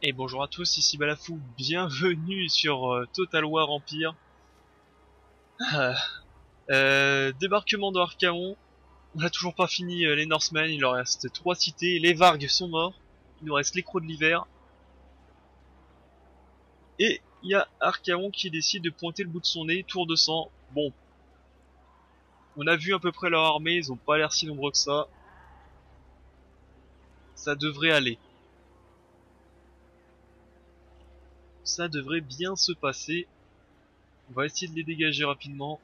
Et bonjour à tous, ici Balafou, bienvenue sur Total War Empire. Débarquement de Archaon, on n'a toujours pas fini les Northmen, il leur reste 3 cités, les Vargs sont morts, il nous reste les Crocs de l'hiver. Et il y a Archaon qui décide de pointer le bout de son nez, tour de sang. Bon, on a vu à peu près leur armée, ils ont pas l'air si nombreux que ça. Ça devrait aller. Ça devrait bien se passer. On va essayer de les dégager rapidement.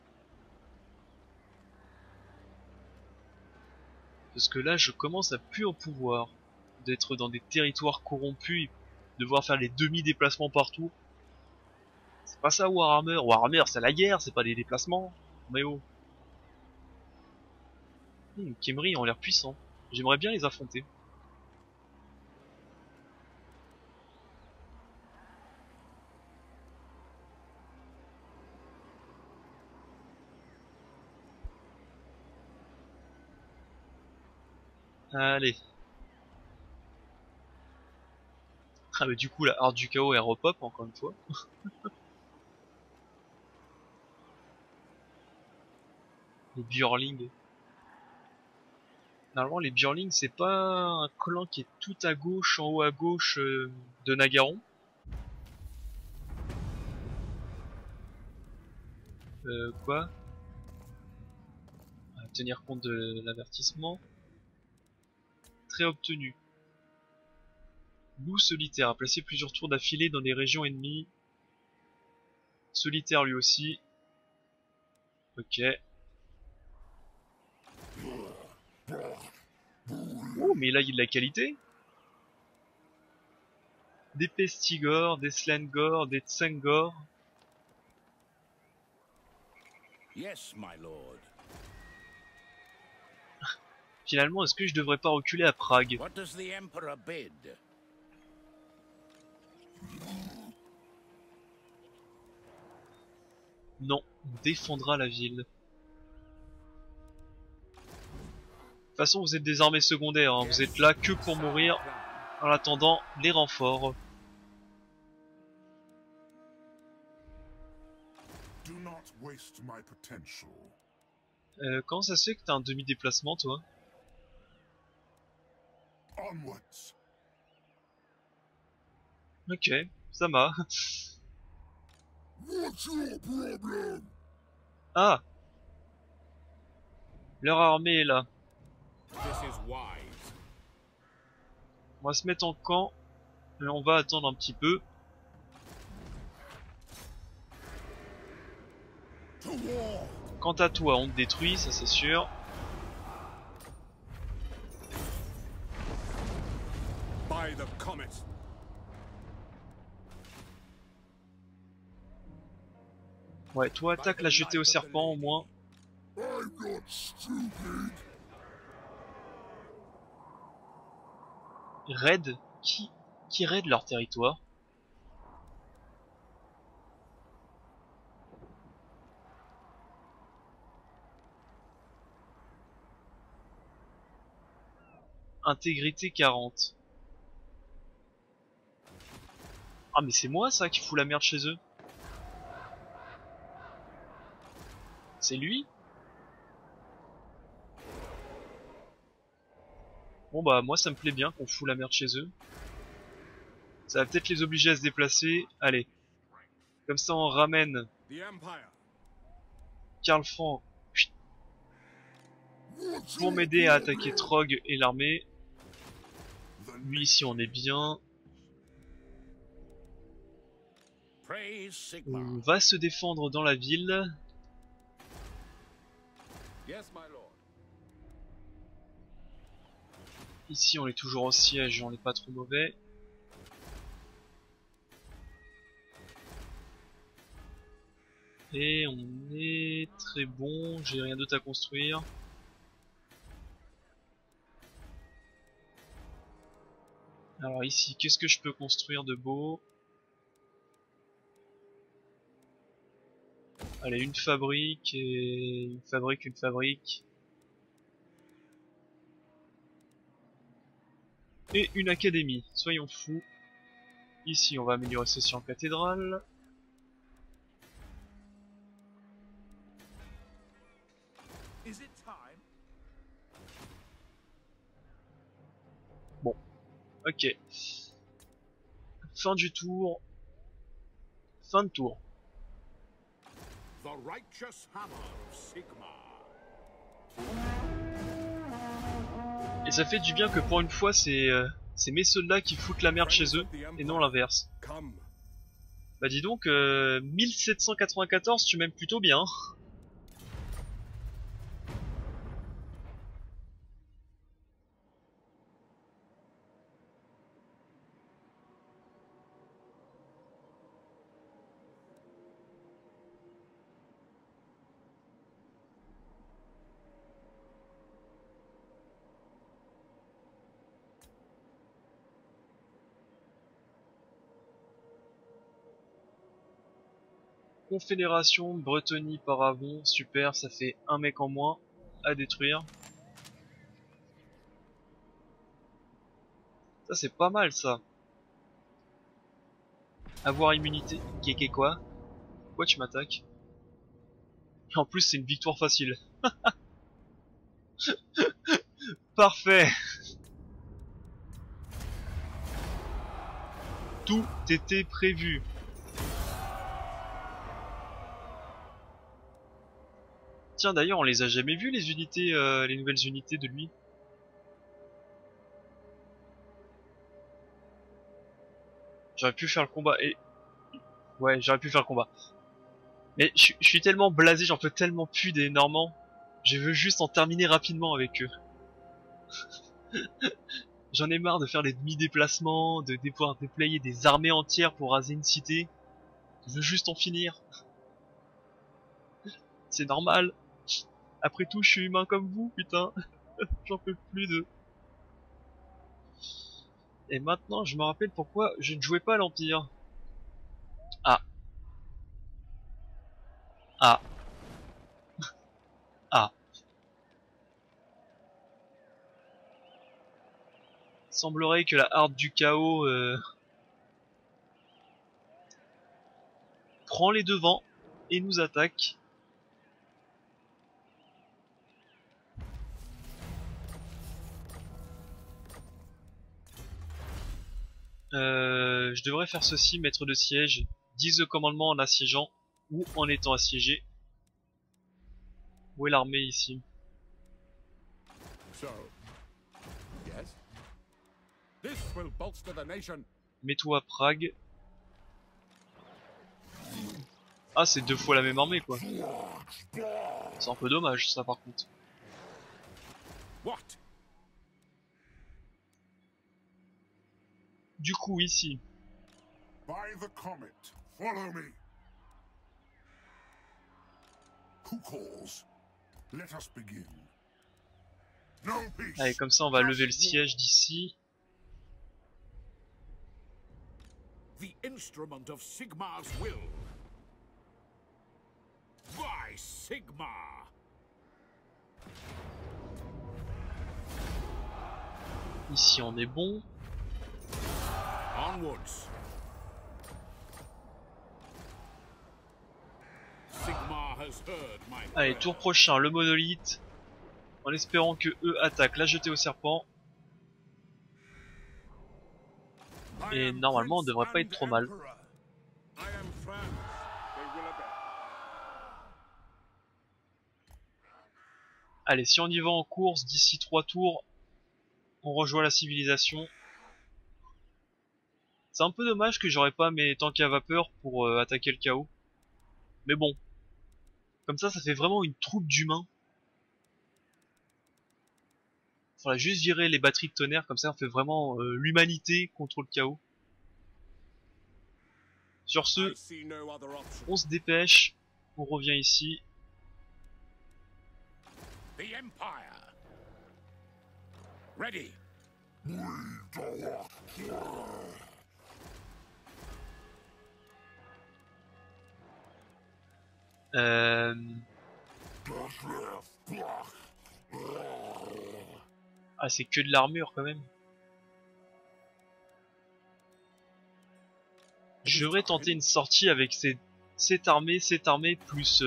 Parce que là, je commence à plus en pouvoir d'être dans des territoires corrompus, devoir faire les demi-déplacements partout. C'est pas ça Warhammer. Warhammer, c'est la guerre, c'est pas des déplacements. Mais oh. Khemri ont l'air puissants. J'aimerais bien les affronter. Allez. Ah mais du coup la Horde du Chaos elle repop encore une fois. Les Björling. Normalement les Björling c'est pas un clan qui est tout à gauche, en haut à gauche de Nagaron. Quoi? À tenir compte de l'avertissement. Très obtenu. Loup solitaire a placé plusieurs tours d'affilée dans les régions ennemies. Solitaire lui aussi. Ok. Oh mais là il y a de la qualité. Des Pestigors, des Slangors, des Tsangors. Yes, my lord. Finalement, est-ce que je devrais pas reculer à Prague? What does the Emperor bid? Non, on défendra la ville. De toute façon, vous êtes des armées secondaires, hein. Vous êtes là que pour mourir en attendant les renforts. Do not waste my potential. Comment ça se fait que t'as un demi-déplacement, toi? Onwards. Ok, ça m'a. What's your problem? Ah! Leur armée est là. This is wise. On va se mettre en camp. Et on va attendre un petit peu. To war. Quant à toi, on te détruit, ça c'est sûr. By the comet. Ouais, toi attaque la jetée au serpent au moins. I'm not stupid. Raid? Qui raid leur territoire? Intégrité 40. Ah mais c'est moi ça qui fout la merde chez eux. C'est lui? Bon bah moi ça me plaît bien qu'on fout la merde chez eux. Ça va peut-être les obliger à se déplacer. Allez. Comme ça on ramène The Empire. Karl Franc What's pour your m'aider à attaquer problem? Trog et l'armée. The Lui ici on est bien. Praise Sigmar. On va se défendre dans la ville. Yes, my lord. Ici on est toujours au siège, on n'est pas trop mauvais. Et on est très bon, j'ai rien d'autre à construire. Alors ici, qu'est-ce que je peux construire de beau? Allez, une fabrique et une fabrique. Et une académie, soyons fous. Ici, on va améliorer ceci en cathédrale. Is it time? Bon, ok. Fin du tour. Fin de tour. The righteous hammer of Sigmar. Et ça fait du bien que pour une fois, c'est mes soldats qui foutent la merde chez eux, et non l'inverse. Come. Bah dis donc, 1794, tu m'aimes plutôt bien. Confédération, Bretonie, Paravon, super, ça fait un mec en moins à détruire. Ça c'est pas mal ça. Avoir immunité. Kéké quoi? Pourquoi tu m'attaques? Et en plus c'est une victoire facile. Parfait. Tout était prévu. Tiens d'ailleurs on les a jamais vus les unités, les nouvelles unités de lui. J'aurais pu faire le combat et... Ouais j'aurais pu faire le combat. Mais je suis tellement blasé, j'en peux tellement plus des Normands. Je veux juste en terminer rapidement avec eux. J'en ai marre de faire des demi-déplacements, de devoir déployer des armées entières pour raser une cité. Je veux juste en finir. C'est normal. Après tout, je suis humain comme vous, putain. J'en peux plus de... Et maintenant, je me rappelle pourquoi je ne jouais pas à l'Empire. Ah. Ah. Ah. Semblerait que la harde du chaos prend les devants et nous attaque. Je devrais faire ceci, maître de siège. 10 de commandement en assiégeant ou en étant assiégé. Où est l'armée ici? So, yes? This will bolster the nation. Mets-toi à Prague. Ah, c'est 2 fois la même armée quoi. C'est un peu dommage ça par contre. What? Du coup ici, By the comet, follow me. Who calls? Let us begin. No peace. allez comme ça on va lever le siège d'ici. The instrument of Sigmar's will. By Sigmar. Ici on est bon. Onwards. Sigmar has heard my Allez, prayer. tour prochain, le monolithe. En espérant que eux attaquent la jetée au serpent. I Et am normalement on Prince devrait pas être and trop mal. Emperor. I am France. They will obey. Allez, si on y va en course, d'ici 3 tours, on rejoint la civilisation. C'est un peu dommage que j'aurais pas mes tanks à vapeur pour attaquer le chaos. Mais bon, comme ça fait vraiment une troupe d'humains. Faudra juste virer les batteries de tonnerre, comme ça on fait vraiment l'humanité contre le chaos. Sur ce, I see no other option. on se dépêche, on revient ici. The Empire. Ready. Ah c'est que de l'armure quand même. Je vais tenter une sortie avec cette armée, plus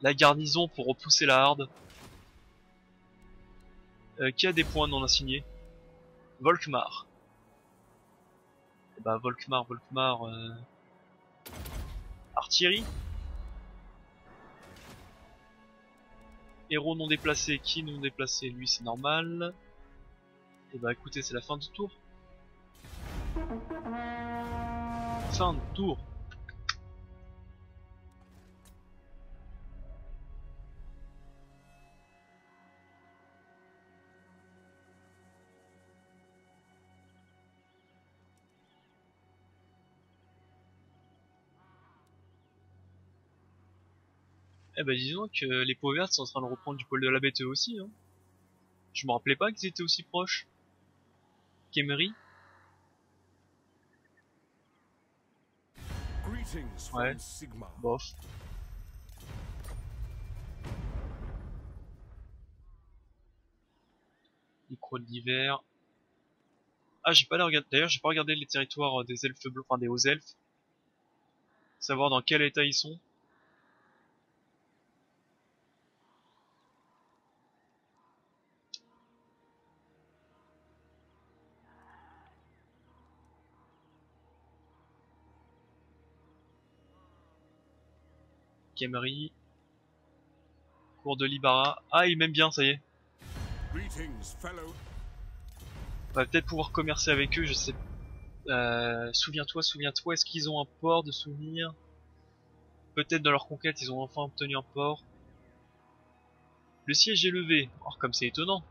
la garnison pour repousser la harde. Qui a des points non assignés? Volkmar. Et bah Volkmar, artillerie. Héros non déplacé, qui non déplacé? Lui c'est normal. Et bah écoutez, c'est la fin du tour. Fin de tour. Eh ben disons que les peaux vertes sont en train de reprendre du poil de la bête eux aussi. Hein. Je me rappelais pas qu'ils étaient aussi proches. Kemery. Ouais. Bof. Micro d'hiver. Ah j'ai pas regardé. D'ailleurs j'ai pas regardé les territoires des elfes bleus, enfin des hauts elfes. Savoir dans quel état ils sont. Kemery. Cours de Libara. Ah il m'aime bien, ça y est. On va peut-être pouvoir commercer avec eux, je sais. Souviens-toi, est-ce qu'ils ont un port de souvenir? Peut-être dans leur conquête ils ont enfin obtenu un port. Le siège est levé. Oh comme c'est étonnant.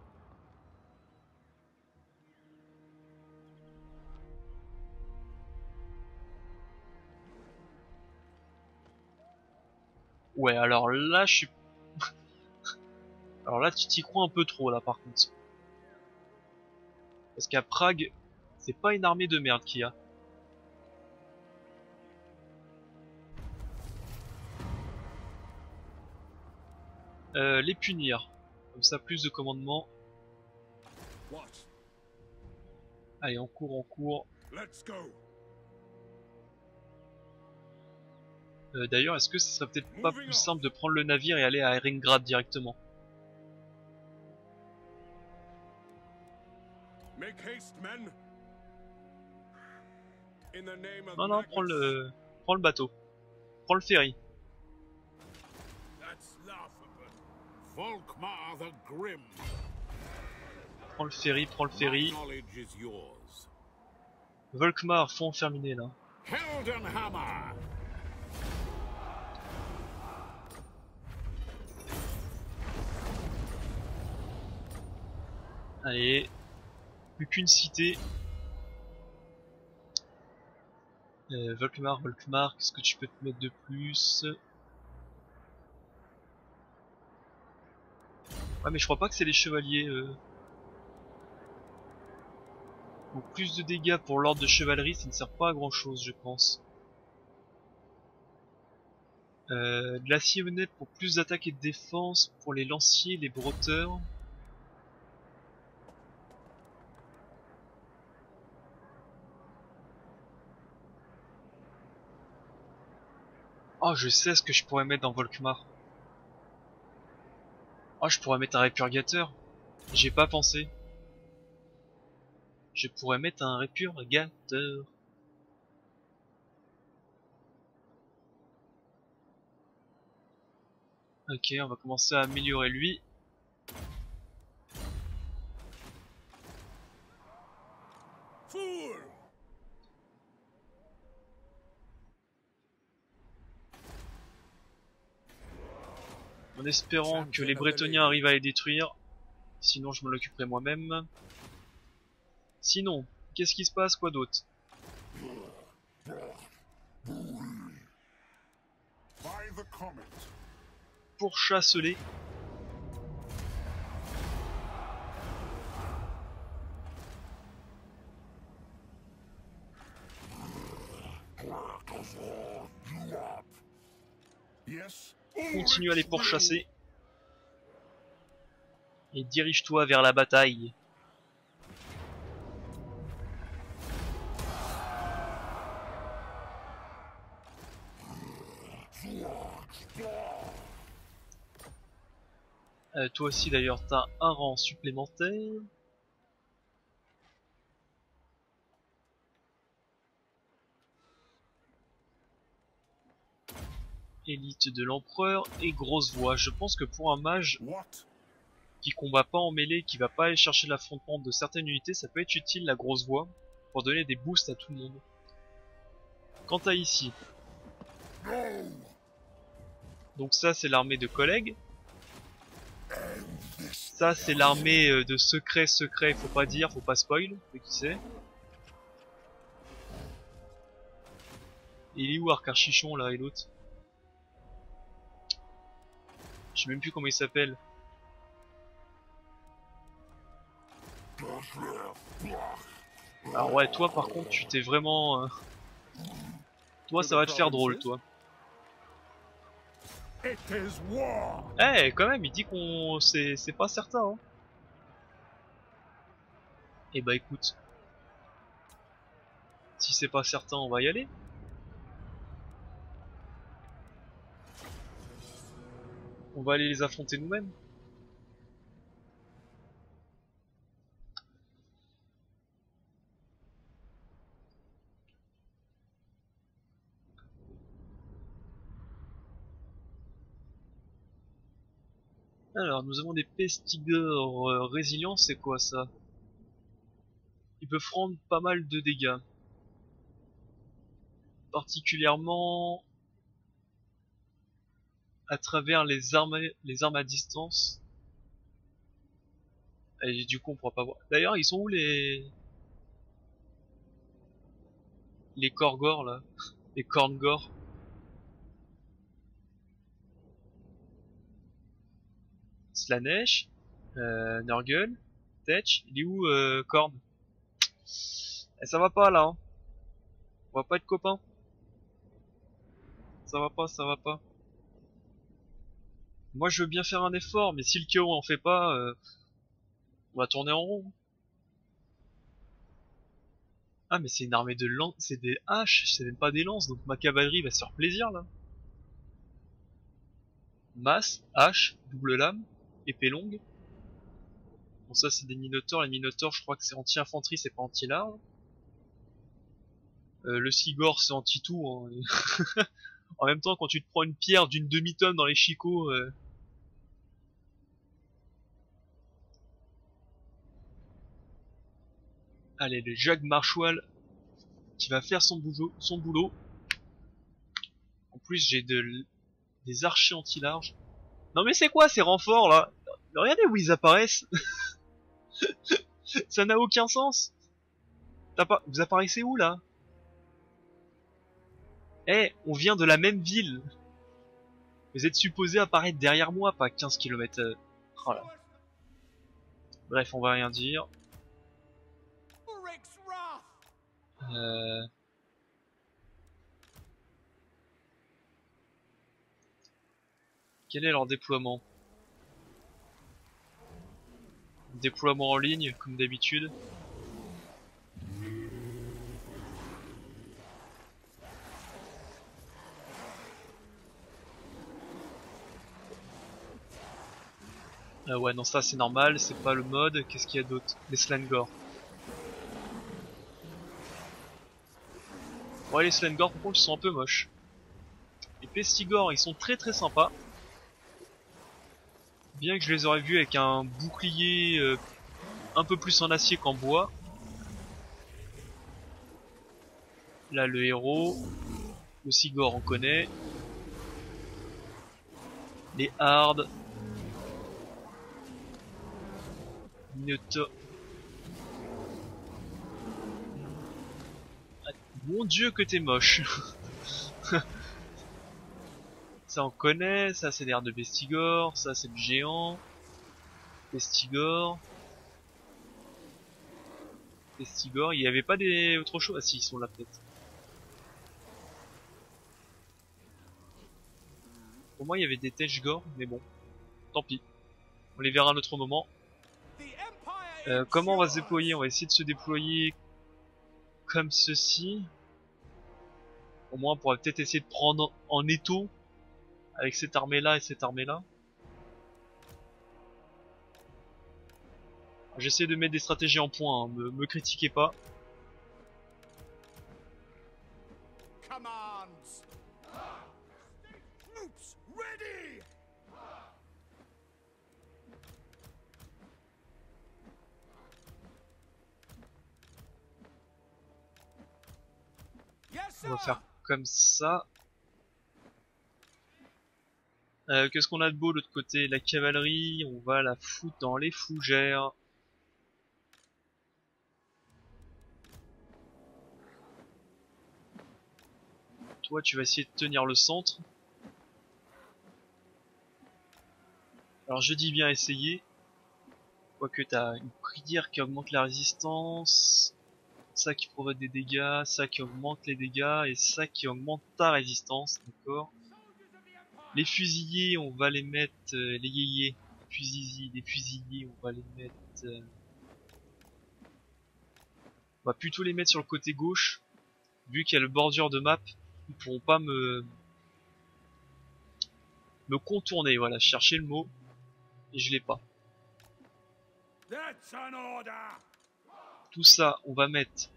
Ouais alors là je suis... Alors là tu t'y crois un peu trop là par contre. Parce qu'à Prague, c'est pas une armée de merde qu'il y a. Les punir. Comme ça plus de commandements. Allez on court. D'ailleurs est-ce que ce serait peut-être pas plus simple de prendre le navire et aller à Eringrad directement? Non, prends le bateau. Prends le ferry. Prends le ferry. Volkmar, faut en terminer là. Allez. Plus qu'une cité. Volkmar, qu'est-ce que tu peux te mettre de plus? Ah mais je crois pas que c'est les chevaliers. Donc plus de dégâts pour l'ordre de chevalerie, ça ne sert pas à grand chose je pense. De l'acier honnête pour plus d'attaque et de défense pour les lanciers, les brotteurs. Oh je sais ce que je pourrais mettre dans Volkmar. Oh je pourrais mettre un répurgateur. J'ai pas pensé. Je pourrais mettre un répurgateur. Ok, on va commencer à améliorer lui. En espérant que les Bretoniens arrivent à les détruire. Sinon je m'en occuperai moi-même. Sinon, qu'est-ce qui se passe, quoi d'autre? Pourchasse-les. Continue à les pourchasser. Et dirige-toi vers la bataille. Toi aussi d'ailleurs t'as un rang supplémentaire. Élite de l'empereur et grosse voix. Je pense que pour un mage What? qui combat pas en mêlée, qui va pas aller chercher l'affrontement de certaines unités, ça peut être utile la grosse voix pour donner des boosts à tout le monde. Quant à ici, No! donc ça c'est l'armée de collègues. End this. Ça c'est l'armée de secret, faut pas dire, faut pas spoil, mais qui sait. Il est où Arcarchichon là et l'autre? Je sais même plus comment il s'appelle. Alors ouais, toi par contre tu t'es vraiment... Toi ça va te faire drôle toi. It is war! Eh quand même il dit qu'on... c'est pas certain hein. Et bah écoute. Si c'est pas certain on va y aller. On va aller les affronter nous-mêmes. Alors nous avons des pestigores résilients, c'est quoi ça? Ils peuvent prendre pas mal de dégâts. Particulièrement à travers les armes à distance. Et du coup on pourra pas voir. D'ailleurs ils sont où les Korgors là? Les Korngors? Slanesh, Nurgle, Tech, il est où Korn? Eh, ça va pas là hein. On va pas être copains. Ça va pas, ça va pas. Moi je veux bien faire un effort, mais si le chaos en fait pas, on va tourner en rond. Ah mais c'est une armée de lances, c'est des haches, c'est même pas des lances, donc ma cavalerie va se faire plaisir là. Masse, hache, double lame, épée longue. Bon ça c'est des minotaures, les minotaures je crois que c'est anti-infanterie, c'est pas anti-larve. Le Sigor c'est anti-tout. Hein. En même temps quand tu te prends une pierre d'une demi-tonne dans les chicots... Allez, le Jacques Marshall qui va faire son boulot. En plus j'ai des archers anti-large. Non mais c'est quoi ces renforts là? Regardez où ils apparaissent. Ça n'a aucun sens. Vous apparaissez où là? Eh, on vient de la même ville. Vous êtes supposé apparaître derrière moi, pas 15 km. Oh là. Bref, on va rien dire. Quel est leur déploiement? Déploiement en ligne, comme d'habitude. Ouais, non, ça c'est normal, c'est pas le mode. Qu'est-ce qu'il y a d'autre? Les Slangor. Ouais, les Slangor, par contre, ils sont un peu moches. Les Pestigors, ils sont très très sympas. Bien que je les aurais vus avec un bouclier un peu plus en acier qu'en bois. Là, le héros. Le Sigor, on connaît. Les Hards. Minotaur. Mon dieu que t'es moche. Ça on connaît, ça c'est l'air de Pestigor, ça c'est le géant. Pestigor. Pestigor, il y avait pas des autres choses? Ah si, ils sont là peut-être. Pour moi il y avait des Teshgor, mais bon. Tant pis. On les verra à un autre moment. Comment on va se déployer? On va essayer de se déployer comme ceci. Au moins on pourra peut-être essayer de prendre en étau avec cette armée là et cette armée là. J'essaie de mettre des stratégies en point, hein. Me critiquez pas. Commands. Troops ready! Yes, On va sir. faire comme ça. Qu'est-ce qu'on a de beau de l'autre côté? La cavalerie, on va la foutre dans les fougères. Toi, tu vas essayer de tenir le centre. Alors je dis bien essayer. Quoique t'as une prière qui augmente la résistance, ça qui provoque des dégâts, ça qui augmente les dégâts, et ça qui augmente ta résistance, d'accord. Les fusiliers, on va les mettre, les yéyés, les fusiliers, on va les mettre... on va plutôt les mettre sur le côté gauche, vu qu'il y a le bordure de map, ils pourront pas me contourner, voilà, je cherchais le mot, et je l'ai pas. That's an order! Tout ça, on va mettre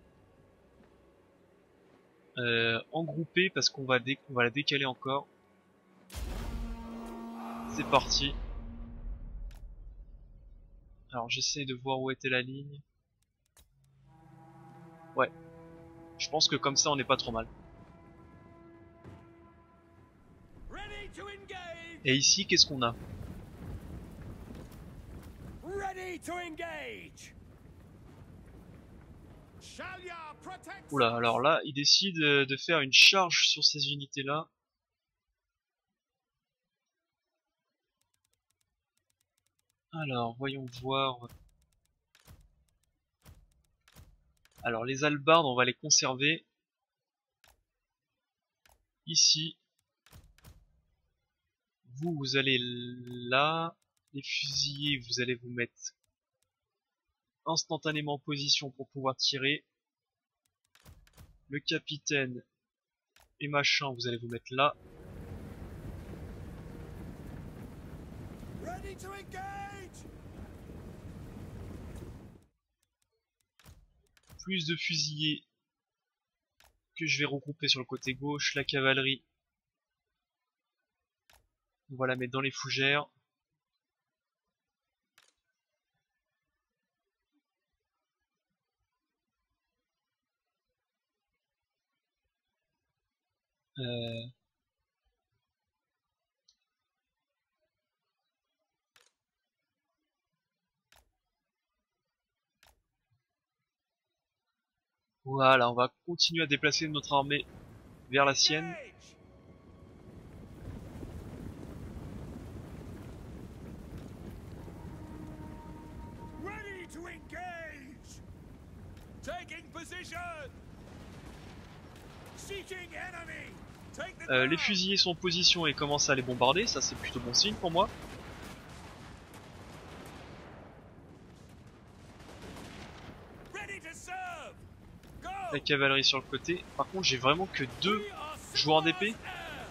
en groupé parce qu'on va, on va la décaler encore. C'est parti. Alors j'essaye de voir où était la ligne. Ouais. Je pense que comme ça on n'est pas trop mal. Ready to engage. Et ici qu'est-ce qu'on a? Ready to engage. Shall ya protect? Oula, alors là il décide de faire une charge sur ces unités là. Alors voyons voir. Alors les hallebardes on va les conserver. Ici. Vous allez là. Les fusiliers vous allez vous mettre instantanément en position pour pouvoir tirer. Le capitaine et machin vous allez vous mettre là. Ready to engage. Plus de fusiliers que je vais regrouper sur le côté gauche. La cavalerie, on va la mettre dans les fougères. Euh... Voilà, on va continuer à déplacer notre armée vers la sienne. Engage. Ready to engage! Taking position. Seeking enemy! Take the Les ground. fusiliers sont en position et commencent à les bombarder, ça c'est plutôt bon signe pour moi. Ready to serve. Go. La cavalerie sur le côté. Par contre j'ai vraiment que deux We are joueurs d'épée. civilized heirs.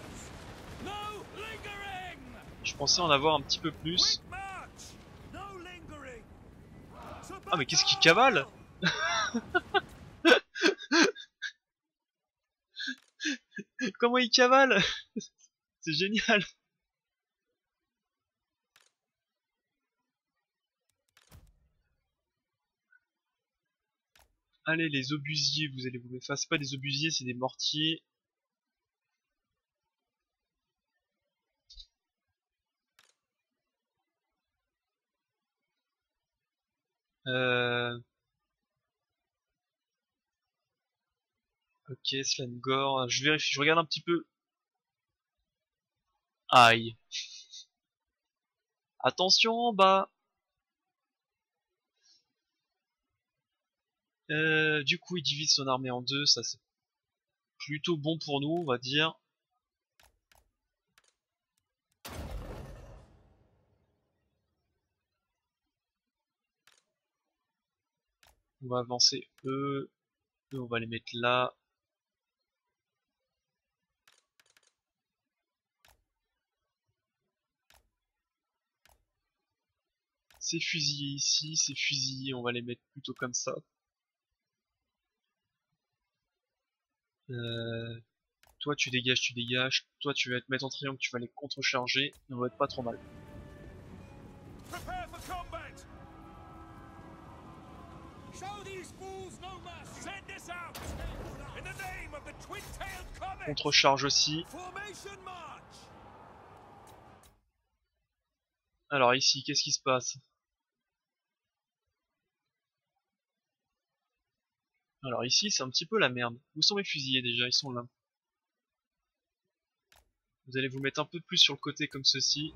No lingering. Je pensais en avoir un petit peu plus. Quick march. No lingering. Ah mais qu'est-ce qu'il cavale? Comment il cavale? C'est génial. Allez les obusiers, vous allez vous mettre. Enfin c'est pas des obusiers, c'est des mortiers. Ok, Slangor. Je vérifie, je regarde un petit peu. Aïe. Attention en bas. Du coup, il divise son armée en deux. Ça, c'est plutôt bon pour nous, on va dire. On va avancer eux. Eux, on va les mettre là. C'est fusillé ici, c'est fusillé, on va les mettre plutôt comme ça. Toi tu dégages, toi tu vas te mettre en triangle, tu vas les contrecharger, et on va être pas trop mal. Prepare for combat! Show these fools no mercy! Send this out! In the name of the twin-tailed comet! Contrecharge aussi. Formation march! Alors ici, qu'est-ce qui se passe? Alors ici, c'est un petit peu la merde. Où sont mes fusiliers déjà? Ils sont là. Vous allez vous mettre un peu plus sur le côté comme ceci.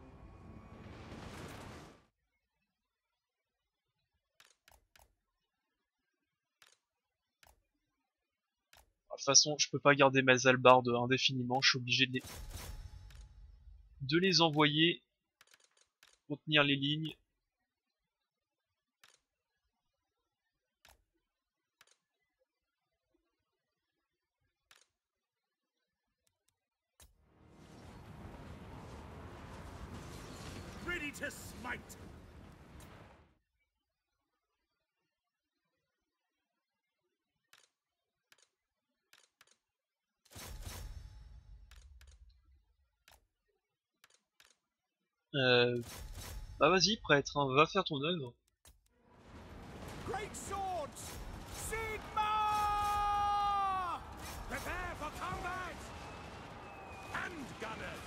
De toute façon, je peux pas garder mes hallebardes indéfiniment, je suis obligé de les envoyer pour tenir les lignes. Ready to smite! Bah vas-y prêtre, hein, va faire ton œuvre. Great swords! Sigma! Prepare for combat! Hand gunners!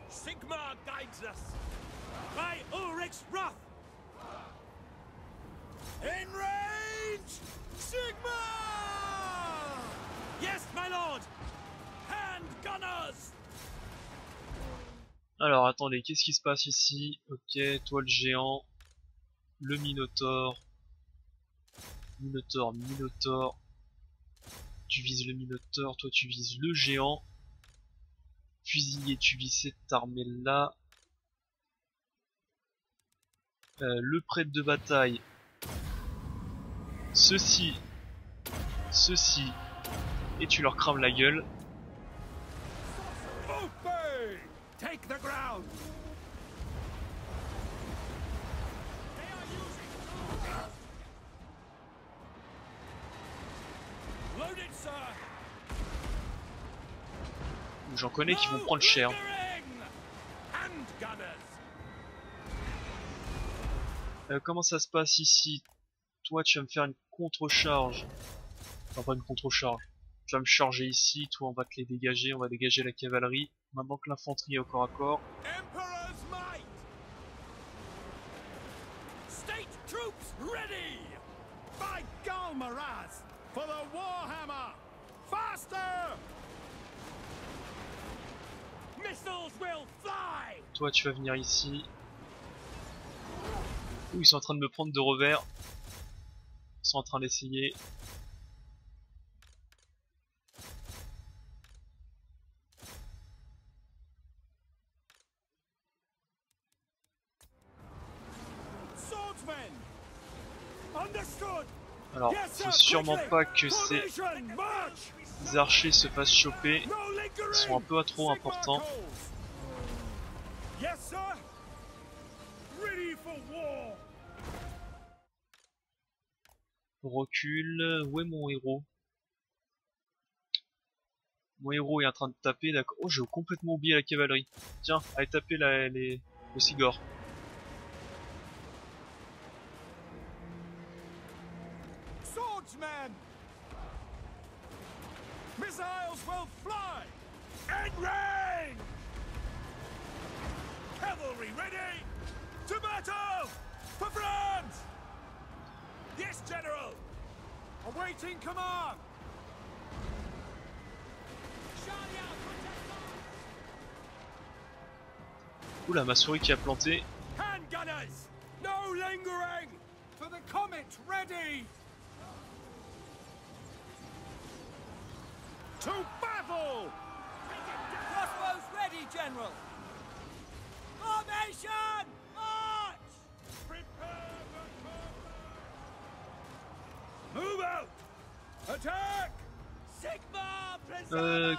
Sigma guides us! By Ulrich's wrath! In range! Sigma! Yes, my lord! Hand gunners! Alors attendez, qu'est-ce qui se passe ici? Ok, toi le géant, le minotaure, minotaure, tu vises le minotaure, toi tu vises le géant, fusilier tu vises cette armée là, le prêtre de bataille, ceci, et tu leur crames la gueule. Obey! Take the ground! Loaded, sir! J'en connais qui vont prendre cher. Hand gunners! Comment ça se passe ici? Toi tu vas me faire une contre-charge. Enfin pas une contre-charge. Tu vas me charger ici, toi on va te les dégager, on va dégager la cavalerie. Maintenant que l'infanterie est au corps à corps. Emperor's might! State troops ready! By Galmaraz! For the Warhammer! Faster! Missiles will fly! Toi tu vas venir ici. Ouh, ils sont en train de me prendre de revers. Ils sont en train d'essayer. Swordsmen! Understood! Alors, faut sûrement pas que ces Formation march! archers se fassent choper. No lingering! Ils sont un peu trop importants. Yes, sir! Ready for war! Recule. Où est mon héros? Mon héros est en train de taper, d'accord. Oh, j'ai complètement oublié la cavalerie. Tiens, allez taper le Sigor. Swordsmen! Missiles will fly! In range! Cavalry ready! To battle! For France! Yes, General! Awaiting command! Oula, ma souris qui a planté. Hand gunners! No lingering! For the comet ready! To battle! Crossbows ready, General! Formation! March! Prepare the combat! Move out! Attack! Sigma preserve us!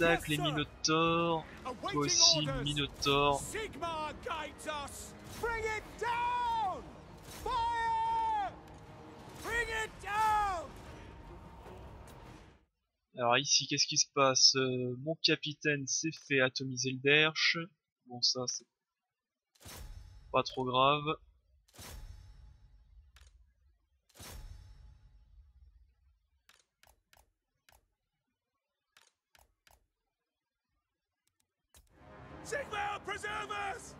attaque les Minotaures. Toi aussi, Minotaure. Sigmar guides us. Bring it down! Fire! Bring it down! Alors ici, qu'est-ce qui se passe? Mon capitaine s'est fait atomiser le derche. Bon, ça, c'est pas trop grave. Sigmar preserve us!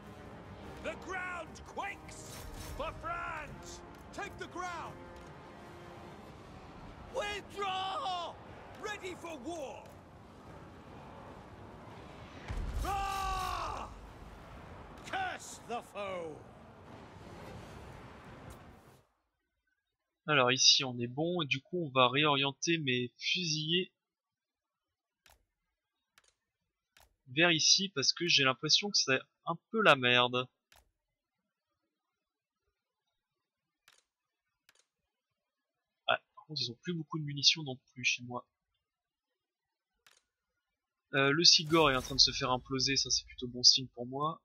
The ground quakes for France! Take the ground! Withdraw! Ready for war! Ah! Curse the foe! Alors ici, on est bon. Et du coup, on va réorienter mes fusiliers vers ici parce que j'ai l'impression que c'est un peu la merde. Ah, par contre, ils ont plus beaucoup de munitions non plus chez moi. Le Sigor est en train de se faire imploser, ça c'est plutôt bon signe pour moi.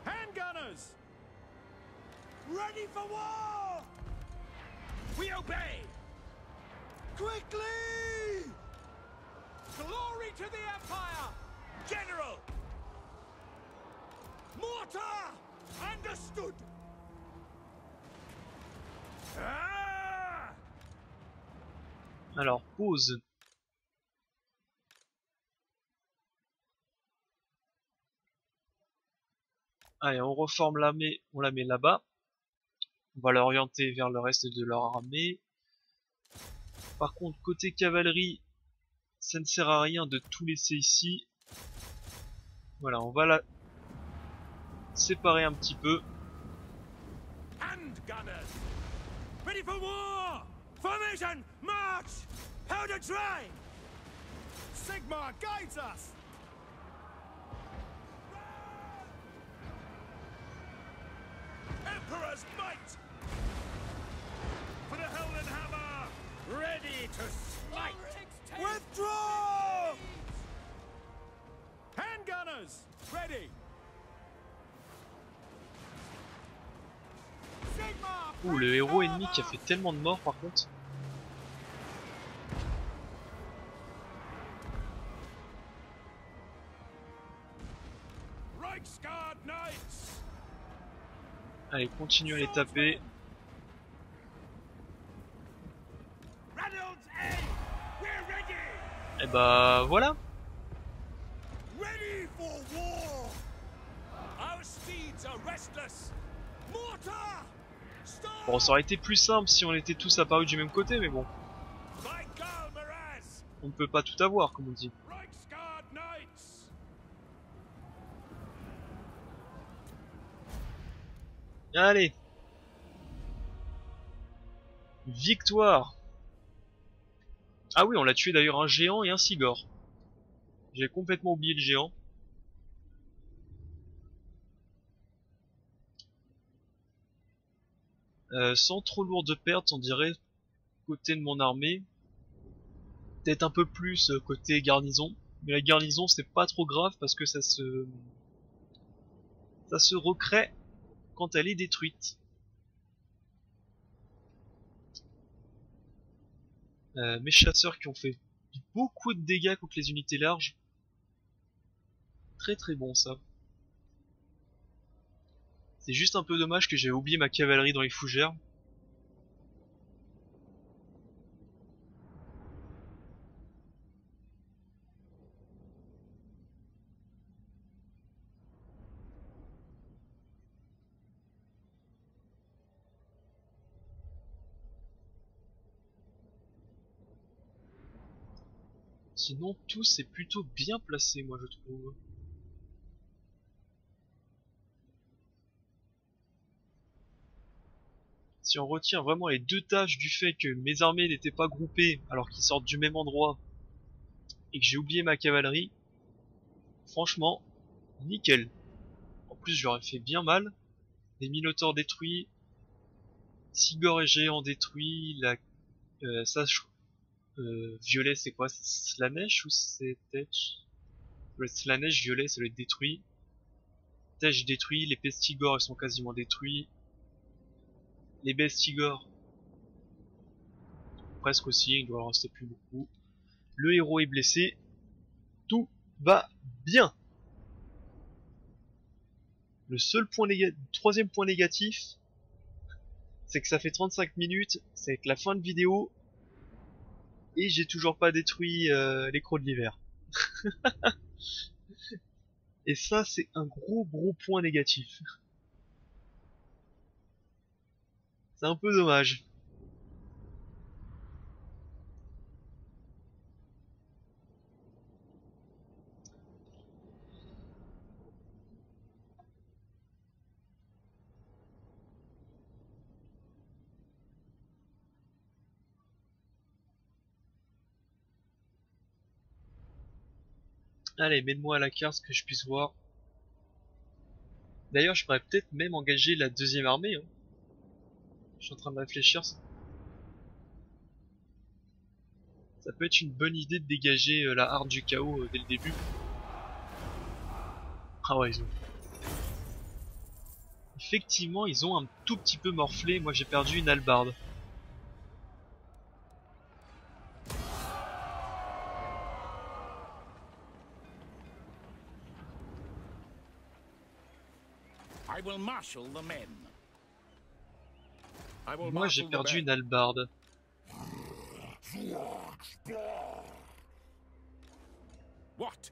Handgunners! Ready for war! We obey! Quickly! Glory to the Empire! General! Mortar! Understood! Ah! Alors, pause. Allez, on reforme l'armée, on la met là-bas. On va l'orienter vers le reste de leur armée. Par contre, côté cavalerie, ça ne sert à rien de tout laisser ici. Voilà, on va la séparer un petit peu. Handgunners! Ready for war! Formation! March! Powder dry! Sigmar guides us! Emperor's might! For the Heldenhammer! Ready to smite! Withdraw! Handgunners! Ready! Sigmar! Ouh, le héros ennemi qui a fait tellement de morts par contre. Reichsguard Knights! Allez, continuez à les taper. Reynolds A! We're ready! Et bah voilà. Ready for war! Our steeds are restless! Mortar! Stop! Bon, ça aurait été plus simple si on était tous apparus du même côté, mais bon, By Galmaraz! on ne peut pas tout avoir, comme on dit. Reichsguard Knights! Allez. Victoire. Ah oui, on l'a tué d'ailleurs un géant et un Sigor. J'ai complètement oublié le géant. Sans trop lourde perte, on dirait, côté de mon armée. Peut-être un peu plus côté garnison. Mais la garnison, c'est pas trop grave parce que ça se recrée quand elle est détruite. Mes chasseurs qui ont fait beaucoup de dégâts contre les unités larges. Très très bon ça. C'est juste un peu dommage que j'ai oublié ma cavalerie dans les fougères. Sinon tout c'est plutôt bien placé moi je trouve. Si on retient vraiment les deux tâches du fait que mes armées n'étaient pas groupées alors qu'ils sortent du même endroit et que j'ai oublié ma cavalerie, franchement, nickel. En plus je leur ai fait bien mal. Les Minotaurs détruits. Sigor et Géant détruits. Ça, violet c'est quoi? C'est Slanesh ou c'est Tech? Le Slanesh violet ça doit être détruit. Tech détruit. Les Pestigors ils sont quasiment détruits. Les Bestigors presque aussi, il doit en rester plus beaucoup. Le héros est blessé. Tout va bien. Le seul point troisième point négatif, c'est que ça fait 35 minutes, c'est que la fin de vidéo, et j'ai toujours pas détruit les crocs de l'hiver. Et ça, c'est un gros point négatif. C'est un peu dommage. Allez, mets-moi à la carte que je puisse voir. D'ailleurs, je pourrais peut-être même engager la deuxième armée. Hein. Je suis en train de réfléchir. Ça peut être une bonne idée de dégager la harde du chaos dès le début. Ah ouais, ils ont... Effectivement, ils ont un tout petit peu morflé. Moi, j'ai perdu une hallebarde. I will marshal the men. I will Moi, j'ai marshal the perdu men. une hallebarde. What?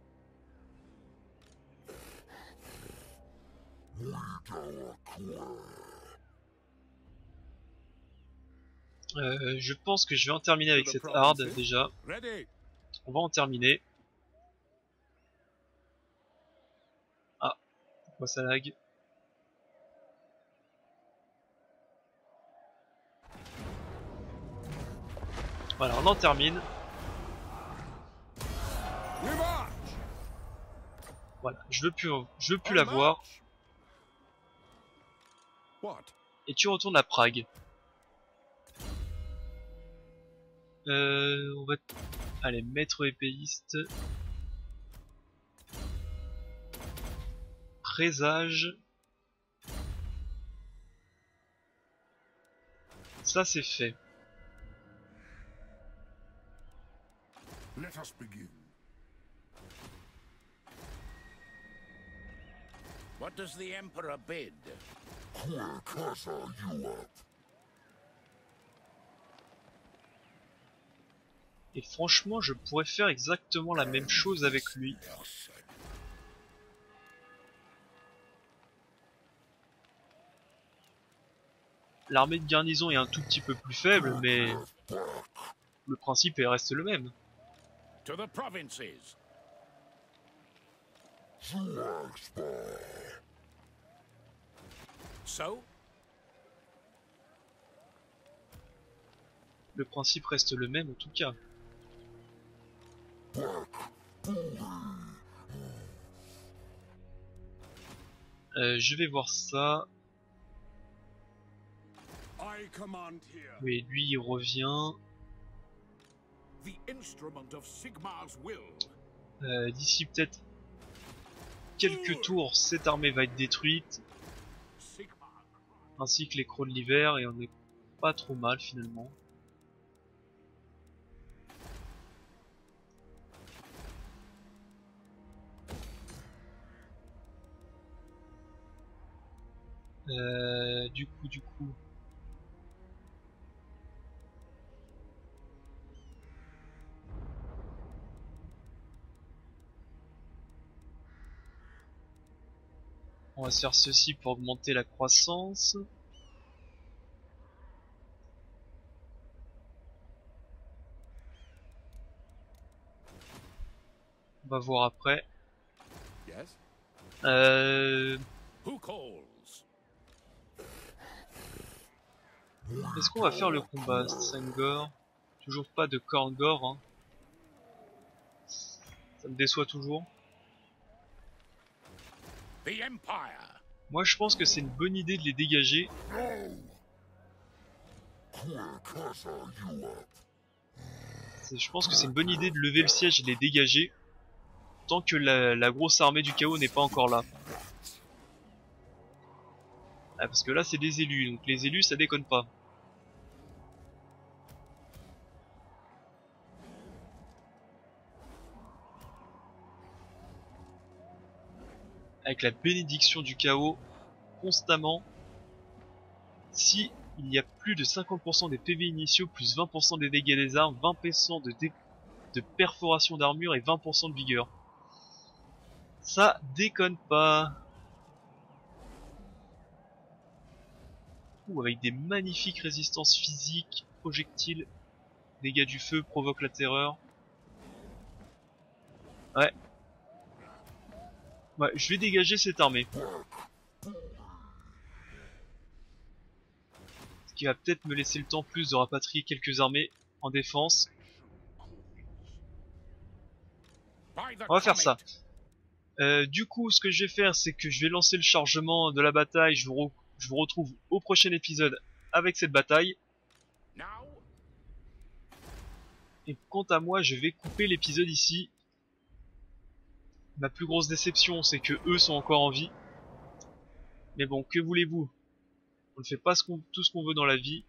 Je pense que je vais en terminer avec cette harde déjà. Ready. On va en terminer. Ah, pourquoi ça lag? Voilà, on en termine. We march. Voilà, je veux plus On la voir. march. What? Et tu retournes à Prague. On va... Allez, maître épéiste. Présage. Ça c'est fait. Let us begin. What does the Emperor bid? Et franchement, je pourrais faire exactement la même chose avec lui. L'armée de garnison est un tout petit peu plus faible, mais le principe reste le même. To the provinces. So? Le principe reste le même en tout cas. Je vais voir ça. I command here. Oui, lui il revient. The instrument of Sigmar's will. D'ici peut-être quelques tours, cette armée va être détruite. Sigmar. Ainsi que les crocs de l'hiver, et on est pas trop mal finalement. Du coup. On va se faire ceci pour augmenter la croissance. On va voir après. Yes. Who calls? Est-ce qu'on va faire le combat Strengor? Toujours pas de Korngor, hein. Ça me déçoit toujours. The Empire. Moi je pense que c'est une bonne idée de les dégager. Je pense que c'est une bonne idée de lever le siège et de les dégager. Tant que la grosse armée du chaos n'est pas encore là. Ah, parce que là c'est des élus, donc les élus ça déconne pas. Avec la bénédiction du chaos, constamment, si il y a plus de 50% des PV initiaux, plus 20% des dégâts des armes, 20% de perforation d'armure et 20% de vigueur. Ça déconne pas. Ouh, avec des magnifiques résistances physiques, projectiles, dégâts du feu, provoque la terreur. Ouais. Ouais, je vais dégager cette armée. Ce qui va peut-être me laisser le temps plus de rapatrier quelques armées en défense. By the On va faire ça. comet. Du coup, ce que je vais faire, c'est que je vais lancer le chargement de la bataille. Je vous retrouve au prochain épisode avec cette bataille. Now, Et quant à moi, je vais couper l'épisode ici. Ma plus grosse déception, c'est que eux sont encore en vie. Mais bon, que voulez-vous? On ne fait pas tout ce qu'on veut dans la vie.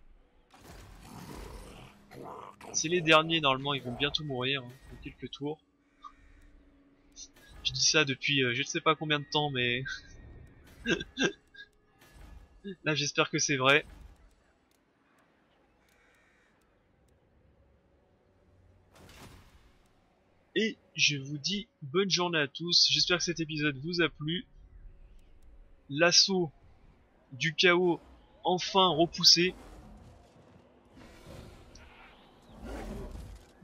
C'est les derniers, normalement, ils vont bientôt mourir, hein, dans quelques tours. Je dis ça depuis je ne sais pas combien de temps, mais... Là, j'espère que c'est vrai. Et je vous dis bonne journée à tous. J'espère que cet épisode vous a plu. L'assaut du chaos enfin repoussé.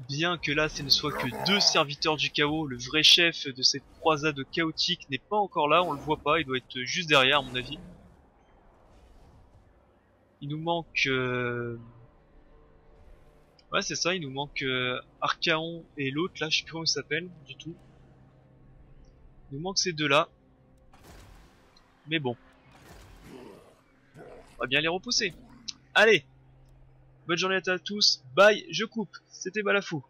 Bien que là, ce ne soit que 2 serviteurs du chaos, le vrai chef de cette croisade chaotique n'est pas encore là, on le voit pas, il doit être juste derrière à mon avis. Il nous manque... Ouais, c'est ça, il nous manque Archaon et l'autre là, je sais plus comment il s'appelle du tout. Il nous manque ces deux-là. Mais bon. On va bien les repousser. Allez, bonne journée à tous, bye, je coupe, c'était Balafou.